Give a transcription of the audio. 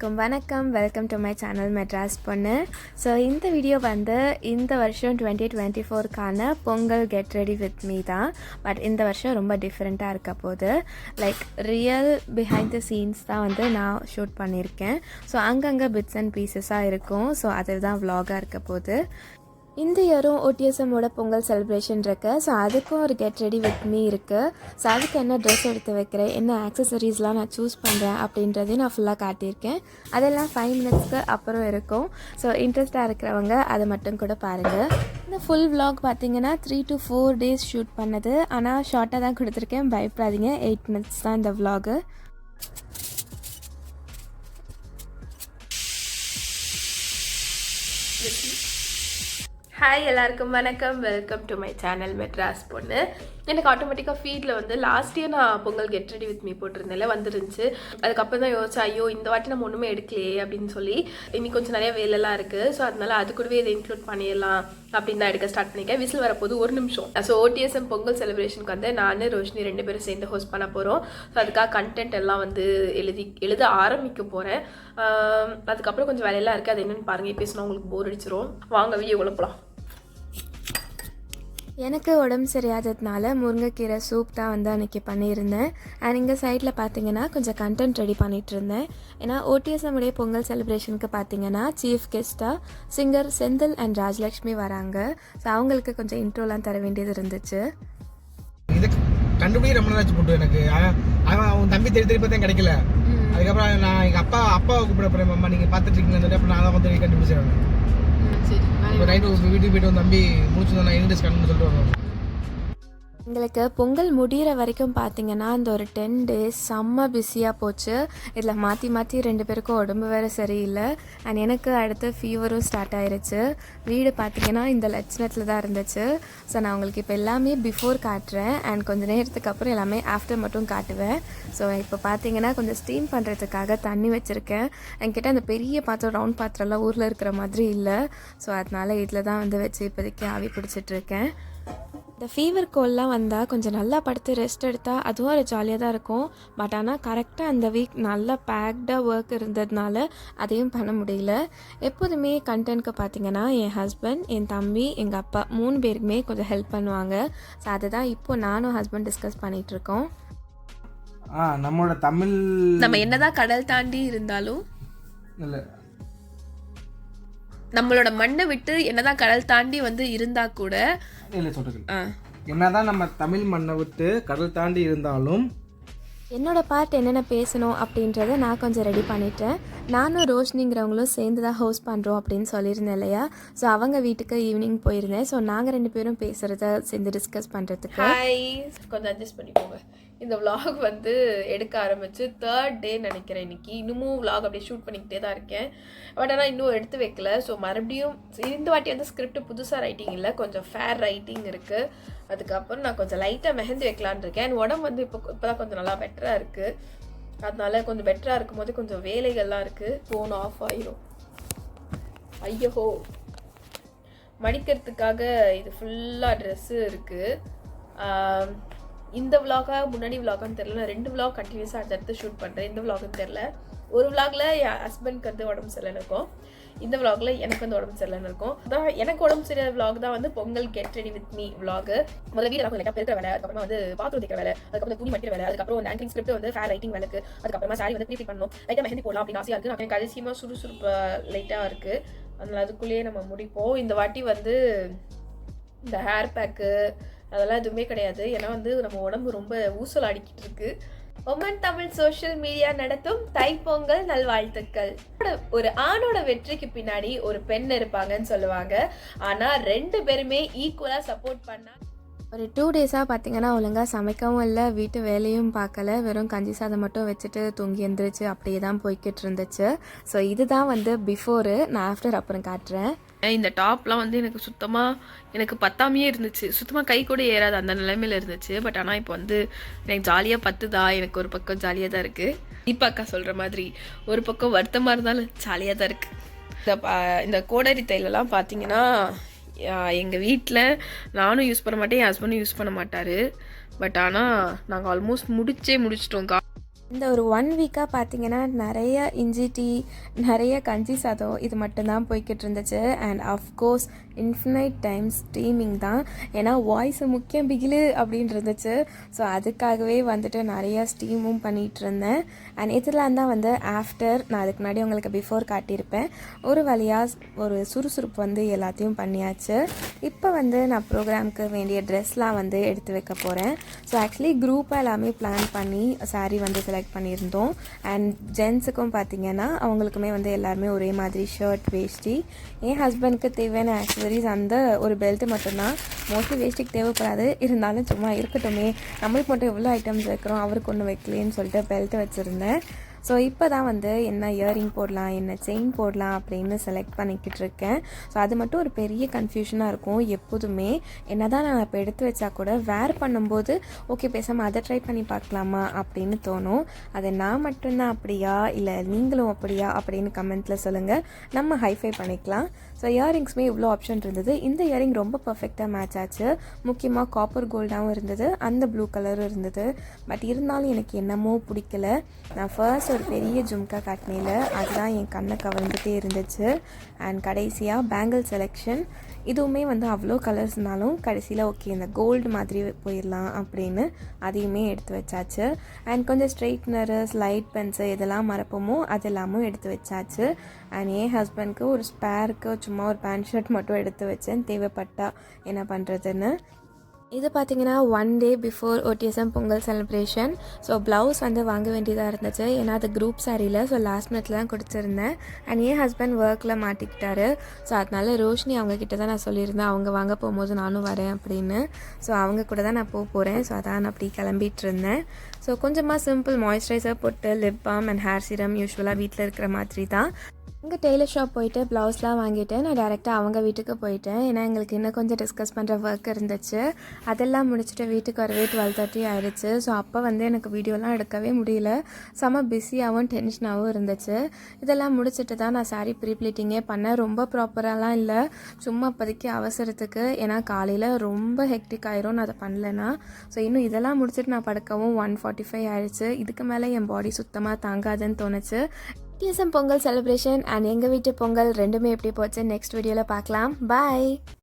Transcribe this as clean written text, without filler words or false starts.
எல்லாருக்கும் வணக்கம். Welcome to my channel Madras பொண்ணு. ஸோ இந்த வீடியோ வந்து இந்த வருஷம் 2024க்கான Pongal get ready with me தான். பட் இந்த வருஷம் ரொம்ப டிஃப்ரெண்ட்டாக இருக்க போது. Like real behind the scenes தான் வந்து நான் ஷூட் பண்ணியிருக்கேன். ஸோ அங்கங்கே பிட்ஸ் அண்ட் பீசஸாக இருக்கும். ஸோ அதுதான் விலாகாக இருக்க போது. இந்த இயரும் ஓடிஎஸ்எம்மோட பொங்கல் செலிப்ரேஷன் இருக்குது. ஸோ அதுக்கும் ஒரு கெட் ரெடி வித் மீ இருக்குது. ஸோ அதுக்கு என்ன ட்ரெஸ் எடுத்து வைக்கிறேன், என்ன ஆக்சசரிஸ்லாம் நான் சூஸ் பண்ணுறேன் அப்படின்றதையும் நான் ஃபுல்லாக காட்டியிருக்கேன். அதெல்லாம் 5 மினிட்ஸ்க்கு அப்புறம் இருக்கும். ஸோ இன்ட்ரெஸ்டாக இருக்கிறவங்க அதை மட்டும் கூட பாருங்கள். இந்த ஃபுல் விலாக் பார்த்தீங்கன்னா 3 to 4 days ஷூட் பண்ணது. ஆனால் ஷார்ட்டாக தான் கொடுத்துருக்கேன், பயப்படாதீங்க. 8 மினிட்ஸ் தான் இந்த விலாகு. ஹாய் எல்லாருக்கும் வணக்கம். Welcome to my channel Madras பொண்ணு. எனக்கு ஆட்டோமேட்டிக்காக ஃபீடில் வந்து லாஸ்ட் இயர் நான் Pongal get ready with me போட்டிருந்தேன் வந்துருந்துச்சு. அதுக்கப்புறம் தான் யோசிச்சா, ஐயோ இந்த வாட்டி நம்ம ஒன்றுமே எடுக்கலையே அப்படின்னு சொல்லி. இன்னைக்கு கொஞ்சம் நிறைய வேலைலாம் இருக்குது. ஸோ அதனால அது கூடவே இதை இன்க்ளூட் பண்ணிடலாம் அப்படின்னு தான் எடுக்க ஸ்டார்ட் பண்ணியிருக்கேன். விசில் வரப்போது 1 நிமிஷம். ஸோ ஓடிஎஸ்எம் பொங்கல் செலிப்ரேஷனுக்கு வந்து நான் ரோஷினி 2 பேரும் சேர்ந்து ஹோஸ்ட் பண்ண போகிறோம். ஸோ அதுக்காக கண்டென்ட் எல்லாம் வந்து எழுத ஆரம்பிக்க போகிறேன். அதுக்கப்புறம் கொஞ்சம் வேலையெல்லாம் இருக்குது. அது என்னென்னு பாருங்கள். பேசினா உங்களுக்கு போர் அடிச்சிரும். வாங்க வீடியோ குழப்பலாம். எனக்கு உடம்பு சரியாததுனால முருங்கைக்கீரை சூப் தான் வந்து அன்றைக்கி பண்ணியிருந்தேன். அண்ட் இங்கே சைடில் பார்த்தீங்கன்னா கொஞ்சம் கண்டென்ட் ரெடி பண்ணிகிட்டு இருந்தேன். ஏன்னா ஓடிஎஸ்எம்முடைய பொங்கல் செலிப்ரேஷனுக்கு பார்த்தீங்கன்னா சீஃப் கெஸ்ட்டாக சிங்கர் செந்தில் அண்ட் ராஜலக்ஷ்மி வராங்க. ஸோ அவங்களுக்கு கொஞ்சம் இன்ட்ரோலாம் தர வேண்டியது இருந்துச்சு. கண்டுபிடி ரொம்ப நாளாச்சு போட்டு எனக்கு அவன் தம்பி தெரி பார்த்தா கிடைக்கல. அதுக்கப்புறம் நான் எங்கள் அப்பாவை கூப்பிட போகிறேன். அம்மா நீங்கள் பார்த்துட்டு இருக்கீங்கன்னு அப்புறம் நான் தான் வந்து கண்டுபிடிச்சிருவேன். நைட்டு வீட்டுக்கு போயிட்டு வந்து தம்பி முடிச்சு நான் இங்கிலீஷ் கண்டுன்னு சொல்லிட்டு வருவோம். எங்களுக்கு பொங்கல் முடிகிற வரைக்கும் பார்த்தீங்கன்னா இந்த ஒரு 10 days செம்ம பிஸியாக போச்சு. இதில் மாற்றி மாற்றி 2 பேருக்கும் உடம்பு வேறு சரியில்லை. அண்ட் எனக்கு அடுத்து ஃபீவரும் ஸ்டார்ட் ஆயிடுச்சு. வீடு பார்த்திங்கன்னா இந்த லட்சணத்தில் தான் இருந்துச்சு. ஸோ நான் உங்களுக்கு இப்போ எல்லாமே பிஃபோர் காட்டுறேன். அண்ட் கொஞ்சம் நேரத்துக்கு அப்புறம் எல்லாமே ஆஃப்டர் மட்டும் காட்டுவேன். ஸோ இப்போ பார்த்தீங்கன்னா கொஞ்சம் ஸ்டீம் பண்ணுறதுக்காக தண்ணி வச்சுருக்கேன். என்கிட்ட அந்த பெரிய பாத்திரம் ரவுண்ட் பாத்திரம்லாம் ஊரில் இருக்கிற மாதிரி இல்லை. ஸோ அதனால் இதில் தான் வந்து வச்சு இப்போதைக்கு ஆவி பிடிச்சிட்ருக்கேன். இந்த ஃபீவர் கோல்லாம் வந்தால் கொஞ்சம் நல்லா படுத்து ரெஸ்ட் எடுத்தால் அதுவும் ஒரு ஜாலியாக தான் இருக்கும். பட் ஆனால் கரெக்டாக அந்த வீக் நல்லா பேக்டாக ஒர்க் இருந்ததுனால அதையும் பண்ண முடியல. எப்போதுமே கண்டென்ட்க்கு பார்த்தீங்கன்னா என் ஹஸ்பண்ட், என் தம்பி, எங்கள் அப்பா 3 பேருக்குமே கொஞ்சம் ஹெல்ப் பண்ணுவாங்க. ஸோ அதை தான் இப்போ நானும் ஹஸ்பண்ட் டிஸ்கஸ் பண்ணிகிட்ருக்கோம். நம்மளோட தமிழ் நம்ம என்னதான் கடல் தாண்டி இருந்தாலும் இல்லை, நம்மளோட மண்ணை விட்டு என்னதான் கடல் தாண்டி வந்து இருந்தா கூட இல்லை சொல்றது என்னதான் நம்ம தமிழ் மண்ணை விட்டு கடல் தாண்டி இருந்தாலும் என்னோட பார்ட் என்னென்ன பேசணும் அப்படின்றத நான் கொஞ்சம் ரெடி பண்ணிட்டேன். நானும் ரோஷினிங்கிறவங்களும் சேர்ந்து தான் ஹோஸ்ட் பண்ணுறோம் அப்படின்னு சொல்லியிருந்தேன் இல்லையா. ஸோ அவங்க வீட்டுக்கு ஈவினிங் போயிருந்தேன். ஸோ நாங்கள் 2 பேரும் பேசுகிறத சேர்ந்து டிஸ்கஸ் பண்ணுறதுக்கு கொஞ்சம் அட்ஜஸ்ட் பண்ணிக்கோங்க. இந்த விலாக் வந்து எடுக்க ஆரம்பித்து 3rd day நினைக்கிறேன் இன்னைக்கு. இன்னமும் விலாக் அப்படியே ஷூட் பண்ணிக்கிட்டே தான் இருக்கேன். பட் ஆனால் இன்னும் எடுத்து வைக்கல. ஸோ மறுபடியும் இந்த வாட்டி வந்து ஸ்கிரிப்ட் புதுசாக ரைட்டிங் இல்லை, கொஞ்சம் ஃபேர் ரைட்டிங் இருக்குது. அதுக்கப்புறம் நான் கொஞ்சம் லைட்டாக மெஹந்தி வைக்கலான்னு இருக்கேன். என் உடம்பு வந்து இப்போ தான் கொஞ்சம் நல்லா பெட்டராக இருக்குது. அதனால கொஞ்சம் பெட்டராக இருக்கும் போது கொஞ்சம் வேலைகள்லாம் இருக்குது. ஃபோன் ஆஃப் ஆயிரும். ஐயோ, மடிக்கிறதுக்காக இது ஃபுல்லாக ட்ரெஸ்ஸு இருக்குது. இந்த விலாகா முன்னாடி விலாகான்னு தெரில. நான் 2 விலாக் கண்டினியூஸாக அடுத்தடுத்து ஷூட் பண்ணுறேன். இந்த விலாகுன்னு தெரில. ஒரு விலாகில் என் ஹஸ்பண்ட்க்கு வந்து உடம்பு சரியில்லைன்னு இருக்கும். இந்த விலாகில் எனக்கு வந்து உடம்பு சரியில்லைன்னு இருக்கும். அதான் எனக்கு உடம்பு சரியான விலாக் தான் வந்து Pongal get ready with me vlog. முதல்ல வீடு கொஞ்சம் லைட்டாக பெருக்கிற வேலை, அதுக்கப்புறமா வந்து பாத்திரம் தைக்கிற வேலை, அதுக்கப்புறம் துணி மடிக்கிற வேலை, அதுக்கப்புறம் ஒரு ஆங்கிங் ஸ்கிரிப்ட் வந்து ஃபேர் ரைட்டிங் வேலைக்கு, அதுக்கப்புறமா சாரி வந்து ப்ரீஃபிட் பண்ணணும். லைட்டாக மெஹந்தி போடலாம் அப்படின்னு ஆசையாக இருக்குது. எனக்கு அதிசயமாக சுறுசுறுப்பு லைட்டாக இருக்குது. அதனால் அதுக்குள்ளேயே நம்ம முடிப்போம். இந்த வாட்டி வந்து இந்த ஹேர் பேக்கு அதெல்லாம் எதுவுமே கிடையாது. ஏன்னா வந்து நம்ம உடம்பு ரொம்ப ஊசல் ஆடிக்கிட்டு இருக்கு. ஒமன் தமிழ் சோஷியல் மீடியா நடத்தும் தைப்பொங்கல் நல்வாழ்த்துக்கள். ஒரு ஆணோட வெற்றிக்கு பின்னாடி ஒரு பெண் இருப்பாங்கன்னு சொல்லுவாங்க. ஆனால் 2 பேருமே ஈக்குவலாக சப்போர்ட் பண்ணா. ஒரு 2 days பார்த்தீங்கன்னா ஒழுங்காக சமைக்கவும் இல்லை, வீட்டு வேலையும் பார்க்கல, வெறும் கஞ்சி சாதம் மட்டும் வச்சுட்டு தூங்கி எழுந்திரிச்சு அப்படியே தான் போய்கிட்டு இருந்துச்சு. ஸோ இதுதான் வந்து பிஃபோரு. நான் ஆஃப்டர் அப்புறம் காட்டுறேன். இந்த டாப்லாம் வந்து எனக்கு பத்தாமையே இருந்துச்சு. சுத்தமாக கை கூட ஏறாது அந்த நிலைமையில் இருந்துச்சு. பட் ஆனால் இப்போ வந்து எனக்கு ஜாலியாக பத்துதா. எனக்கு ஒரு பக்கம் ஜாலியாக தான் இருக்குது. தீபாக்கா சொல்கிற மாதிரி ஒரு பக்கம் வருத்தமாக இருந்தாலும் ஜாலியாக தான் இருக்குது. இந்த கோடரி தைலெல்லாம் பார்த்தீங்கன்னா எங்கள் வீட்டில் நானும் யூஸ் பண்ண மாட்டேன், என் ஹஸ்பண்டும் யூஸ் பண்ண மாட்டார். பட் ஆனால் நாங்கள் ஆல்மோஸ்ட் முடிச்சிட்டோம். இந்த ஒரு 1 வீக்காக பார்த்தீங்கன்னா நிறைய இஞ்சி டீ, நிறைய கஞ்சி சாதம் இது மட்டும்தான் போய்கிட்டு இருந்துச்சு. And of course infinite times steaming தான். ஏன்னா வாய்ஸு முக்கியம் பிகிலு அப்படின்னு இருந்துச்சு. ஸோ அதுக்காகவே வந்துட்டு நிறையா ஸ்டீமும் பண்ணிகிட்டு இருந்தேன். அண்ட் இதெல்லாம் தான் வந்து ஆஃப்டர். நான் அதுக்கு முன்னாடி உங்களுக்கு பிஃபோர் காட்டியிருப்பேன். ஒரு வழியாக ஒரு சுறுசுறுப்பு வந்து எல்லாத்தையும் பண்ணியாச்சு. இப்போ வந்து நான் ப்ரோக்ராமுக்கு வேண்டிய ட்ரெஸ்லாம் வந்து எடுத்து வைக்க போகிறேன். ஸோ ஆக்சுவலி குரூப்பாக எல்லாமே பிளான் பண்ணி சாரீ வந்து செலக்ட் பண்ணியிருந்தோம். அண்ட் ஜென்ஸுக்கும் பார்த்திங்கன்னா அவங்களுக்குமே வந்து எல்லாருமே ஒரே மாதிரி ஷர்ட், வேஷ்டி. என் ஹஸ்பண்டுக்கு தேவையான ஆக்சசரிஸ் அந்த ஒரு பெல்ட்டு மட்டும்தான். மோஸ்ட்லி வேஷ்டிக்கு தேவைப்படாது, இருந்தாலும் சும்மா இருக்கட்டுமே, நம்மளுக்கு மட்டும் எவ்வளோ ஐட்டம்ஸ் வைக்கிறோம், அவருக்கு ஒன்று வைக்கலேன்னு சொல்லிட்டு பெல்ட்டு வச்சுருந்தேன். ஸோ இப்போ தான் வந்து என்ன இயரிங் போடலாம், என்ன செயின் போடலாம் அப்படின்னு செலக்ட் பண்ணிக்கிட்டு இருக்கேன். ஸோ அது மட்டும் ஒரு பெரிய கன்ஃபியூஷனாக இருக்கும் எப்போதுமே. என்ன தான் நான் இப்போ எடுத்து வச்சா கூட வேர் பண்ணும்போது ஓகே பேசாமல் அதை ட்ரை பண்ணி பார்க்கலாமா அப்படின்னு தோணும். அது நான் மட்டும்தான் அப்படியா இல்லை நீங்களும் அப்படியா அப்படின்னு கமெண்ட்டில் சொல்லுங்கள், நம்ம ஹைஃபை பண்ணிக்கலாம். ஸோ இயரிங்ஸுமே இவ்வளோ ஆப்ஷன் இருந்தது. இந்த இயரிங் ரொம்ப பர்ஃபெக்டாக மேட்ச் ஆச்சு. முக்கியமாக காப்பர் கோல்டாகவும் இருந்தது, அந்த ப்ளூ கலரும் இருந்தது. பட் இருந்தாலும் எனக்கு என்னமோ பிடிக்கல. நான் ஃபர்ஸ்ட் ஒரு பெரிய ஜும்கா காட்டினேல அதுதான் என் கண்ணை கவர்ந்துட்டே இருந்துச்சு. அண்ட் கடைசியாக பேங்கிள் செலெக்ஷன். இதுவுமே வந்து அவ்வளோ கலர்ஸ்னாலும் கடைசியில் ஓகே இந்த கோல்டு மாதிரி போயிடலாம் அப்படின்னு அதையுமே எடுத்து வச்சாச்சு. அண்ட் கொஞ்சம் ஸ்ட்ரெயிட்னரு, லைட் பென்ஸு இதெல்லாம் மறப்போமோ அதெல்லாமும் எடுத்து வச்சாச்சு. அண்ட் என் ஹஸ்பண்ட்க்கு ஒரு ஸ்பேருக்கு சும்மா ஒரு பேண்ட் ஷர்ட் மட்டும் எடுத்து வச்சேன், தேவைப்பட்டா என்ன பண்ணுறதுன்னு. இது பார்த்திங்கன்னா 1 day before OTSM Pongal celebration. So blouse வந்து வாங்க வேண்டியதாக இருந்துச்சு. ஏன்னா அது குரூப் சாரியில், ஸோ லாஸ்ட் மினிட்ல தான் கொடுத்துருந்தேன். அண்ட் என் ஹஸ்பண்ட் ஒர்க்கில் மாட்டிக்கிட்டாரு. ஸோ அதனால ரோஷினி அவங்கக்கிட்ட தான் நான் சொல்லியிருந்தேன், அவங்க வாங்க போகும்போது நானும் வரேன் அப்படின்னு. ஸோ அவங்க கூட தான் நான் போகிறேன். ஸோ அதான் நான் அப்படி கிளம்பிட்டு இருந்தேன். ஸோ கொஞ்சமாக சிம்பிள் மாய்ஸ்சரைசர் போட்டு lip balm and hair serum யூஸ்வலாக வீட்டில் இருக்கிற மாதிரி தான். இங்கே டெய்லர் ஷாப் போயிட்டு ப்ளவுஸ்லாம் வாங்கிட்டு நான் டேரெக்டாக அவங்க வீட்டுக்கு போயிட்டேன். ஏன்னா எங்களுக்கு இன்னும் கொஞ்சம் டிஸ்கஸ் பண்ணுற ஒர்க் இருந்துச்சு. அதெல்லாம் முடிச்சுட்டு வீட்டுக்கு வரவே 12:30 ஆயிடுச்சு. ஸோ அப்போ வந்து எனக்கு வீடியோலாம் எடுக்கவே முடியல, செம்ம பிஸியாகவும் டென்ஷனாகவும் இருந்துச்சு. இதெல்லாம் முடிச்சுட்டு தான் நான் சாரீ ப்ரீப்ளீட்டிங்கே பண்ணேன். ரொம்ப ப்ராப்பராலாம் இல்லை, சும்மா அப்போதைக்கு அவசரத்துக்கு. ஏன்னா காலையில் ரொம்ப ஹெக்டிக் ஆயிரும் நான் அதை பண்ணலைன்னா. ஸோ இன்னும் இதெல்லாம் முடிச்சுட்டு நான் படுக்கவும் 1:45 ஆயிடுச்சு. இதுக்கு மேலே என் பாடி சுத்தமாக தாங்காதுன்னு தோணுச்சு. OTSM பொங்கல் செலிப்ரேஷன் அண்ட் எங்கள் வீட்டு பொங்கல் ரெண்டுமே எப்படி போச்சு நெக்ஸ்ட் வீடியோவில் பார்க்கலாம். பாய்.